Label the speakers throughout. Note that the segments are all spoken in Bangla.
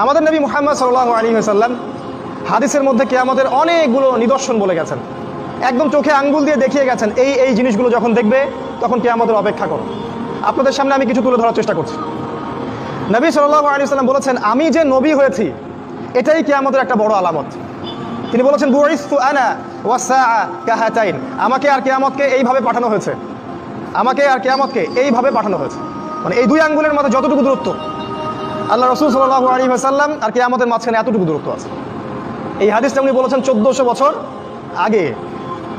Speaker 1: আমাদের নবী মুহাম্মদ সাল্লাল্লাহু আলাইহি ওয়াসাল্লাম হাদিসের মধ্যে কিয়ামতের অনেকগুলো নিদর্শন বলে গেছেন, একদম চোখে আঙ্গুল দিয়ে দেখিয়ে গেছেন এই জিনিসগুলো যখন দেখবে তখন কিয়ামতের অপেক্ষা করো। আপনাদের সামনে আমি কিছু তুলে ধরার চেষ্টা করছি। নবী সাল্লাল্লাহু আলাইহি ওয়াসাল্লাম বলেছেন, আমি যে নবী হয়েছি এটাই কিয়ামতের একটা বড় আলামত। তিনি বলেছেন, বুইসতু আনা ওয়াসসাআ কাহাতাইন, আমাকে আর কিয়ামতকে এইভাবে পাঠানো হয়েছে, আমাকে আর কিয়ামতকে এইভাবে পাঠানো হয়েছে। মানে এই দুই আঙ্গুলের মধ্যে যতটুকু দূরত্ব, আল্লাহ রাসূল সাল্লাল্লাহু আলাইহি ওয়াসাল্লাম আর কিয়ামতের মাঝখানে এতটুকু দূরত্ব আছে। এই হাদিসটা উনি বলেছেন 1400 বছর আগে।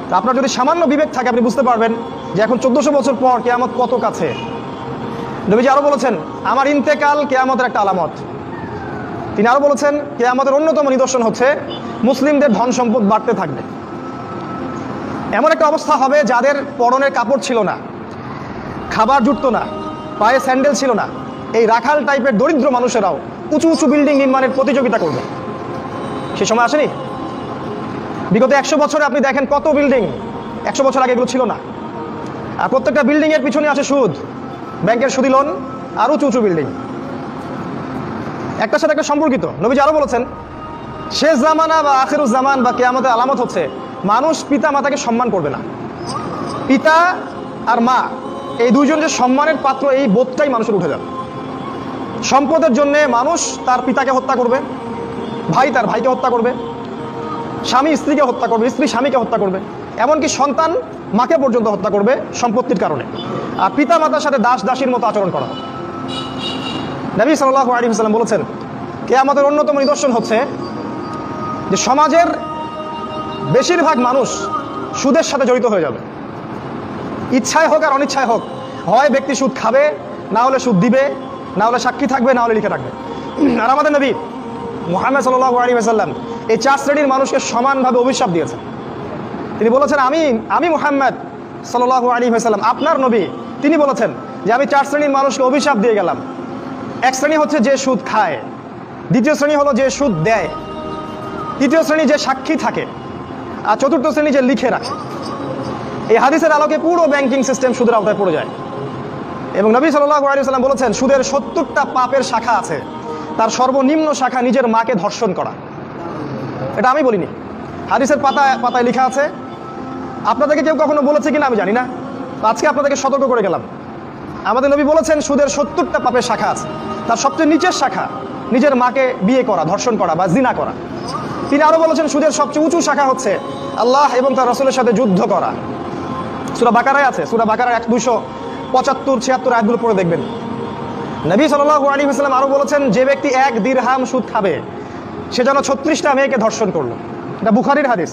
Speaker 1: তা আপনার যদি সামান্য বিবেক থাকে আপনি বুঝতে পারবেন যে এখন 1400 বছর পর কিয়ামত কত কাছে। নবীজি আরো বলেছেন, আমার ইন্তেকাল কিয়ামতের একটা আলামত। তিনি আরো বলেছেন, কিয়ামতের অন্যতম নিদর্শন হচ্ছে মুসলিমদের ধন সম্পদ বাড়তে থাকবে। এমন একটা অবস্থা হবে যাদের পরনের কাপড় ছিল না, খাবার জুটতো না, পায়ে স্যান্ডেল ছিল না, এই রাখাল টাইপের দরিদ্র মানুষেরাও উঁচু উঁচু বিল্ডিং নির্মাণের প্রতিযোগিতা করবে। সে সময় আসেনি? বিগত 100 বছরে আপনি দেখেন কত বিল্ডিং, 100 বছর আগে এগুলো ছিল না। আর প্রত্যেকটা বিল্ডিং এর পিছনে আছে সুদ, ব্যাংকের সুদি লোন, আর উঁচু উঁচু বিল্ডিং, একটার সাথে একটা সম্পর্কিত। নবীজি আরো বলেছেন, শেষ জামানা বা আখিরুজ জামান বা কিয়ামতের আলামত হচ্ছে মানুষ পিতা মাতাকে সম্মান করবে না। পিতা আর মা এই দুইজন যে সম্মানের পাত্র, এই বোধটাই মানুষের উঠে যাবে। সম্পদের জন্য মানুষ তার পিতাকে হত্যা করবে, ভাই তার ভাইকে হত্যা করবে, স্বামী স্ত্রীকে হত্যা করবে, স্ত্রী স্বামীকে হত্যা করবে, এমনকি সন্তান মাকে পর্যন্ত হত্যা করবে সম্পত্তির কারণে। আর পিতা মাতার সাথে দাস দাসীর মতো আচরণ করা হবে। নবী সাল্লাল্লাহু আলাইহি ওয়াসাল্লাম বলেছেন, কিয়ামতের অন্যতম নিদর্শন হচ্ছে যে সমাজের বেশিরভাগ মানুষ সুদের সাথে জড়িত হয়ে যাবে। ইচ্ছায় হোক আর অনিচ্ছায় হোক, হয় ব্যক্তি সুদ খাবে, না হলে সুদ দিবে, না হলে সাক্ষী থাকবে, না হলে লিখে রাখবে। আর আমাদের নবী মুহাম্মদ সাল্লাল্লাহু আলাইহি ওয়াসাল্লাম এই 4 শ্রেণীর মানুষকে সমানভাবে অভিশাপ দিয়েছেন। তিনি বলেছেন, আমি মুহাম্মদ সাল্লাল্লাহু আলাইহি ওয়াসাল্লাম আপনার নবী, তিনি বলেছেন যে আমি 4 শ্রেণীর মানুষকে অভিশাপ দিয়ে গেলাম। এক শ্রেণী হচ্ছে যে সুদ খায়, দ্বিতীয় শ্রেণী হলো যে সুদ দেয়, তৃতীয় শ্রেণী যে সাক্ষী থাকে, আর চতুর্থ শ্রেণী যে লিখে রাখে। এই হাদিসের আলোকে পুরো ব্যাংকিং সিস্টেম সুদের আওতায় পড়ে যায়। এবং নবী সাল্লাল্লাহু আলাইহি ওয়াসাল্লাম বলেছেন, সুদের 70টা পাপের শাখা আছে, তার সর্বনিম্ন শাখা নিজের মাকে ধর্ষণ করা। এটা আমি বলিনি, হাদিসের পাতায় লেখা আছে। আপনাদেরকে কেউ কখনো বলেছে কিনা আমি জানি না, আজকে আপনাদেরকে সতর্ক করে গেলাম। আমাদের নবী বলেছেন সুদের 70টা পাপের শাখা আছে, তার সবচেয়ে নিচের শাখা নিজের মাকে বিয়ে করা, ধর্ষণ করা বা জিনা করা। তিনি আরো বলেছেন সুদের সবচেয়ে উঁচু শাখা হচ্ছে আল্লাহ এবং তার রাসূলের সাথে যুদ্ধ করা। সূরা বাকারায় আছে, সূরা বাকারার 275-76 আয়াতগুলো পড়ে দেখবেন। নবী সাল্লাল্লাহু আলাইহি ওয়াসাল্লাম আরো বলেছেন, যে ব্যক্তি 1 দিরহাম সুদ খাবে সে যেন 36টা মেয়েকে ধর্ষণ করলো। এটা বুখারীর হাদিস।